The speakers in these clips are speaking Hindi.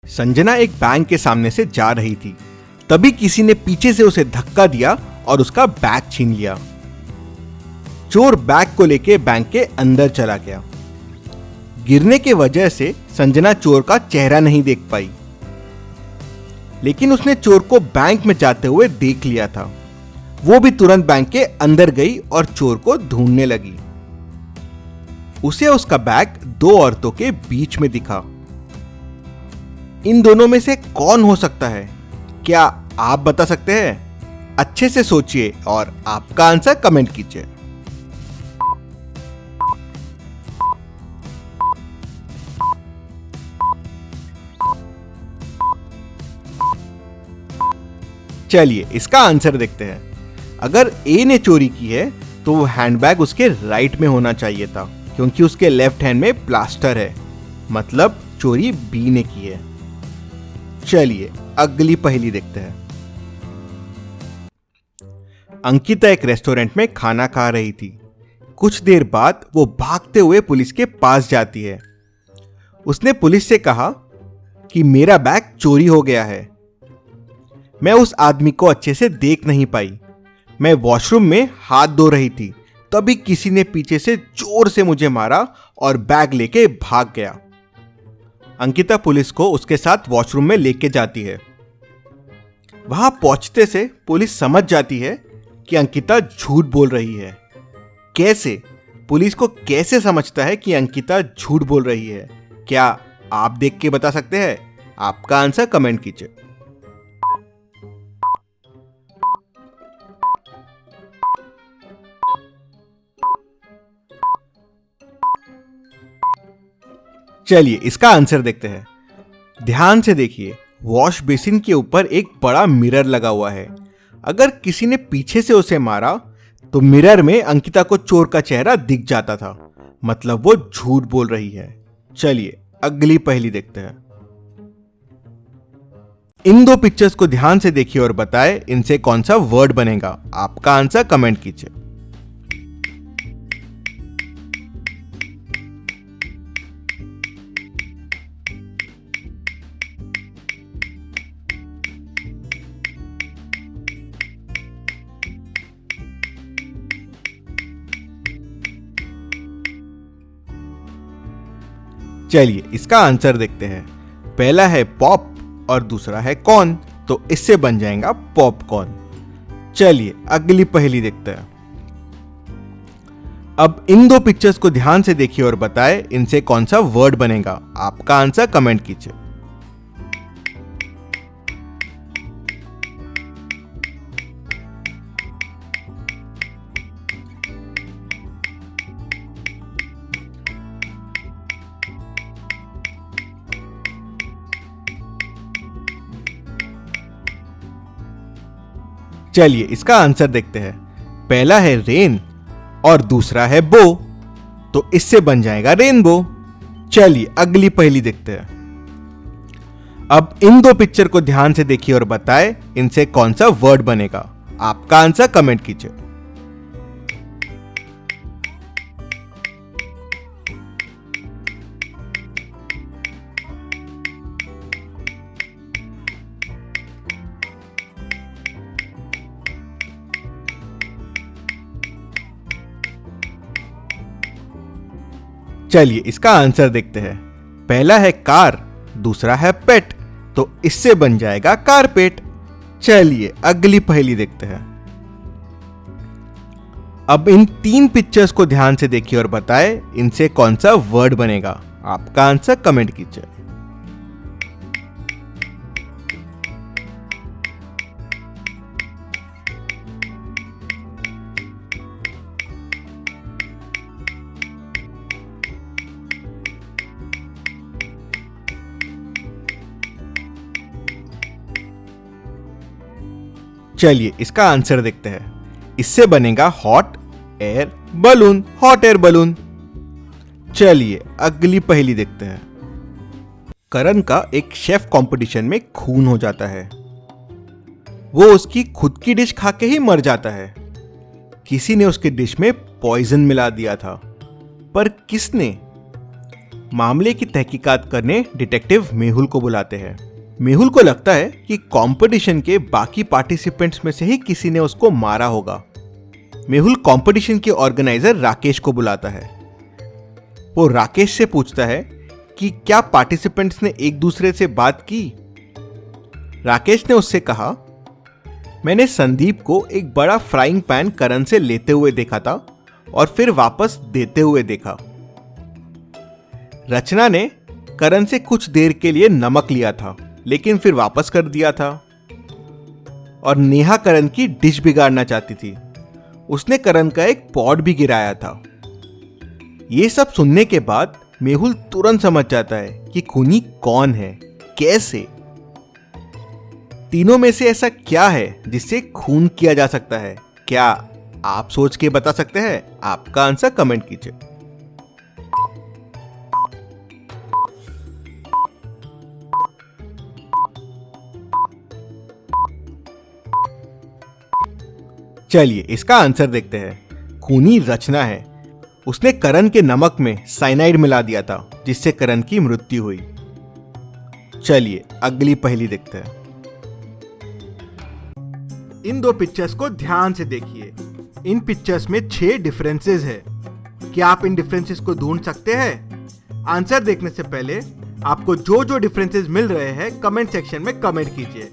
संजना एक बैंक के सामने से जा रही थी। तभी किसी ने पीछे से उसे धक्का दिया और उसका बैग छीन लिया। चोर बैग को लेके बैंक के अंदर चला गया। गिरने के वजह से संजना चोर का चेहरा नहीं देख पाई, लेकिन उसने चोर को बैंक में जाते हुए देख लिया था। वो भी तुरंत बैंक के अंदर गई और चोर को ढूंढने लगी। उसे उसका बैग दो औरतों के बीच में दिखा। इन दोनों में से कौन हो सकता है? क्या आप बता सकते हैं? अच्छे से सोचिए और आपका आंसर कमेंट कीजिए। चलिए इसका आंसर देखते हैं। अगर ए ने चोरी की है तो वो हैंडबैग उसके राइट में होना चाहिए था, क्योंकि उसके लेफ्ट हैंड में प्लास्टर है, मतलब चोरी बी ने की है। चलिए अगली पहेली देखते हैं। अंकिता एक रेस्टोरेंट में खाना खा रही थी। कुछ देर बाद वो भागते हुए पुलिस के पास जाती है। उसने पुलिस से कहा कि मेरा बैग चोरी हो गया है। मैं उस आदमी को अच्छे से देख नहीं पाई। मैं वॉशरूम में हाथ धो रही थी, तभी किसी ने पीछे से जोर से मुझे मारा और बैग लेके भाग गया। अंकिता पुलिस को उसके साथ वॉशरूम में लेके जाती है। वहां पहुंचते से पुलिस समझ जाती है कि अंकिता झूठ बोल रही है। कैसे? पुलिस को कैसे समझता है कि अंकिता झूठ बोल रही है? क्या आप देख के बता सकते हैं? आपका आंसर कमेंट कीजिए। चलिए इसका आंसर देखते हैं। ध्यान से देखिए, वॉश बेसिन के ऊपर एक बड़ा मिरर लगा हुआ है। अगर किसी ने पीछे से उसे मारा तो मिरर में अंकिता को चोर का चेहरा दिख जाता था, मतलब वो झूठ बोल रही है। चलिए अगली पहेली देखते हैं। इन दो पिक्चर्स को ध्यान से देखिए और बताएं इनसे कौन सा वर्ड बनेगा। आपका आंसर कमेंट कीजिए। चलिए इसका आंसर देखते हैं। पहला है पॉप और दूसरा है कॉर्न, तो इससे बन जाएगा पॉपकॉर्न। चलिए अगली पहेली देखते हैं। अब इन दो पिक्चर्स को ध्यान से देखिए और बताएं इनसे कौन सा वर्ड बनेगा। आपका आंसर कमेंट कीजिए। चलिए इसका आंसर देखते हैं। पहला है रेन और दूसरा है बो, तो इससे बन जाएगा रेनबो। चलिए अगली पहेली देखते हैं। अब इन दो पिक्चर को ध्यान से देखिए और बताएं इनसे कौन सा वर्ड बनेगा। आपका आंसर कमेंट कीजिए। चलिए इसका आंसर देखते हैं। पहला है कार, दूसरा है पेट, तो इससे बन जाएगा कारपेट। चलिए अगली पहेली देखते हैं। अब इन तीन पिक्चर्स को ध्यान से देखिए और बताएं इनसे कौन सा वर्ड बनेगा। आपका आंसर कमेंट कीजिए। चलिए इसका आंसर देखते हैं। इससे बनेगा hot air balloon, hot air balloon. चलिए अगली पहेली देखते हैं। करण का एक शेफ कंपटीशन में खून हो जाता है। वो उसकी खुद की डिश खा के ही मर जाता है। किसी ने उसकी डिश में पॉइजन मिला दिया था, पर किसने? मामले की तहकीकात करने डिटेक्टिव मेहुल को बुलाते हैं। मेहुल को लगता है कि कंपटीशन के बाकी पार्टिसिपेंट्स में से ही किसी ने उसको मारा होगा। मेहुल कंपटीशन के ऑर्गेनाइजर राकेश को बुलाता है। वो राकेश से पूछता है कि क्या पार्टिसिपेंट्स ने एक दूसरे से बात की। राकेश ने उससे कहा, मैंने संदीप को एक बड़ा फ्राइंग पैन करण से लेते हुए देखा था और फिर वापस देते हुए देखा। रचना ने करण से कुछ देर के लिए नमक लिया था लेकिन फिर वापस कर दिया था। और नेहा करण की डिश बिगाड़ना चाहती थी। उसने करण का एक पॉट भी गिराया था। ये सब सुनने के बाद मेहुल तुरंत समझ जाता है कि खूनी कौन है, कैसे। तीनों में से ऐसा क्या है जिससे खून किया जा सकता है? क्या आप सोच के बता सकते हैं? आपका आंसर कमेंट कीजिए। चलिए इसका आंसर देखते हैं। खूनी रचना है। उसने करण के नमक में साइनाइड मिला दिया था जिससे करण की मृत्यु हुई। चलिए अगली पहेली देखते हैं। इन दो पिक्चर्स को ध्यान से देखिए। इन पिक्चर्स में 6 डिफरेंसेस है। क्या आप इन डिफरेंसेस को ढूंढ सकते हैं? आंसर देखने से पहले आपको जो जो डिफरेंसेस मिल रहे हैं कमेंट सेक्शन में कमेंट कीजिए।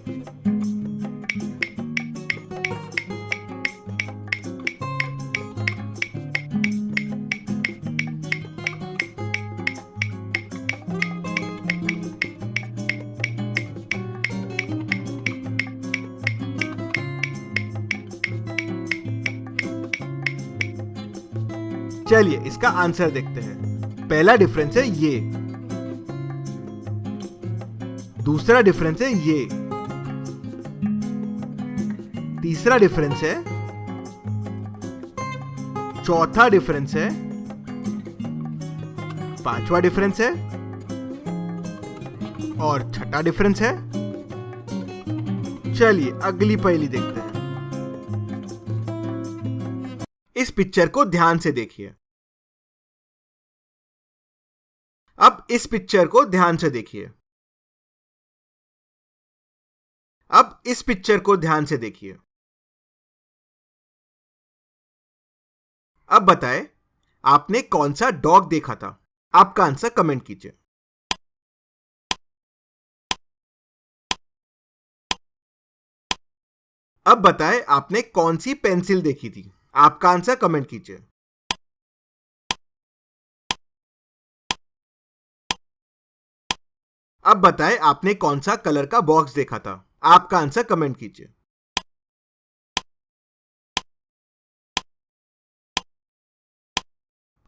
चलिए इसका आंसर देखते हैं। पहला डिफरेंस है ये, दूसरा डिफरेंस है ये, तीसरा डिफरेंस है, चौथा डिफरेंस है, पांचवा डिफरेंस है और छठा डिफरेंस है। चलिए अगली पहेली देखते हैं। इस पिक्चर को ध्यान से देखिए। अब इस पिक्चर को ध्यान से देखिए। अब इस पिक्चर को ध्यान से देखिए। अब बताएं आपने कौन सा डॉग देखा था? आपका आंसर कमेंट कीजिए। अब बताएं आपने कौन सी पेंसिल देखी थी? आपका आंसर कमेंट कीजिए। अब बताएं आपने कौन सा कलर का बॉक्स देखा था? आपका आंसर कमेंट कीजिए।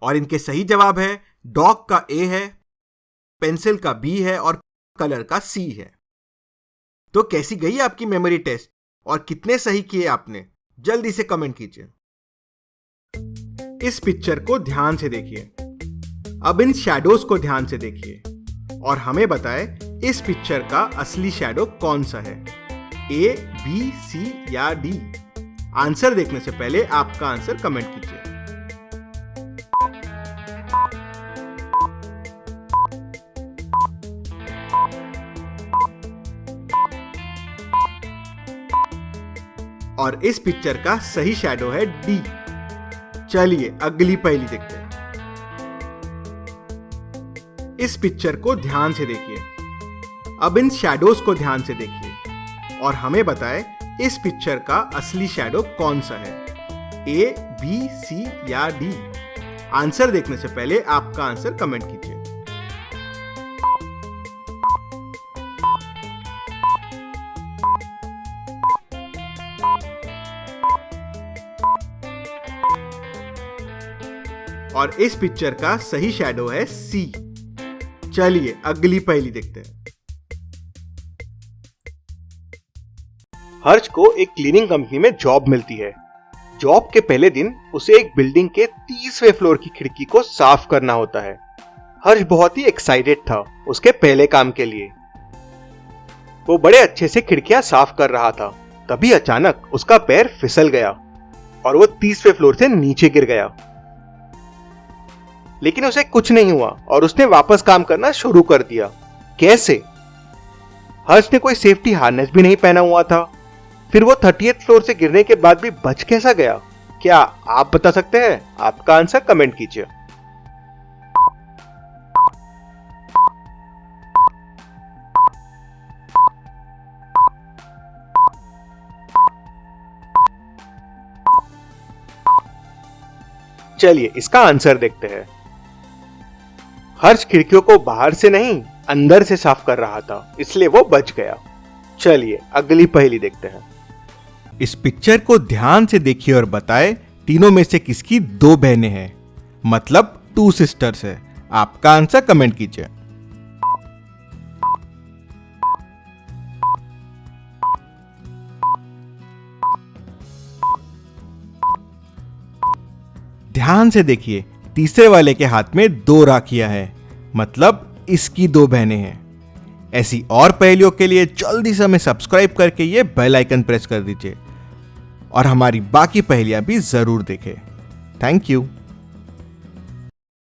और इनके सही जवाब है डॉग का ए है, पेंसिल का बी है और कलर का सी है। तो कैसी गई आपकी मेमोरी टेस्ट और कितने सही किए आपने? जल्दी से कमेंट कीजिए। इस पिक्चर को ध्यान से देखिए। अब इन शैडोज को ध्यान से देखिए और हमें बताएं इस पिक्चर का असली शैडो कौन सा है, ए, बी, सी या डी? आंसर देखने से पहले आपका आंसर कमेंट कीजिए। और इस पिक्चर का सही शैडो है डी। चलिए अगली पहेली देखते हैं। इस पिक्चर को ध्यान से देखिए। अब इन शैडोज को ध्यान से देखिए और हमें बताएं इस पिक्चर का असली शैडो कौन सा है, ए, बी, सी या डी? आंसर देखने से पहले आपका आंसर कमेंट कीजिए। और इस पिक्चर का सही शैडो है सी। चलिए अगली पहेली देखते हैं। हर्ष को एक क्लीनिंग कंपनी में जॉब मिलती है। जॉब के पहले दिन उसे एक बिल्डिंग के 30वें फ्लोर की खिड़की को साफ करना होता है। हर्ष बहुत ही एक्साइटेड था उसके पहले काम के लिए। वो बड़े अच्छे से खिड़कियां साफ कर रहा था, तभी अचानक उसका पैर फिसल गया और वो 30वें फ्लोर से नीचे गिर गया। लेकिन उसे कुछ नहीं हुआ और उसने वापस काम करना शुरू कर दिया। कैसे? हर्ष ने कोई सेफ्टी हार्नेस भी नहीं पहना हुआ था। फिर वो 30th फ्लोर से गिरने के बाद भी बच कैसा गया? क्या आप बता सकते हैं? आपका आंसर कमेंट कीजिए। चलिए इसका आंसर देखते हैं। हर्ष खिड़कियों को बाहर से नहीं अंदर से साफ कर रहा था, इसलिए वो बच गया। चलिए अगली पहेली देखते हैं। इस पिक्चर को ध्यान से देखिए और बताएं तीनों में से किसकी दो बहनें हैं, मतलब 2 सिस्टर्स है। आपका आंसर कमेंट कीजिए। ध्यान से देखिए, तीसरे वाले के हाथ में 2 राखियां हैं, मतलब इसकी 2 बहनें हैं। ऐसी और पहेलियों के लिए जल्दी से हमें सब्सक्राइब करके ये बेल आइकन प्रेस कर दीजिए और हमारी बाकी पहेलियां भी जरूर देखें। Thank you.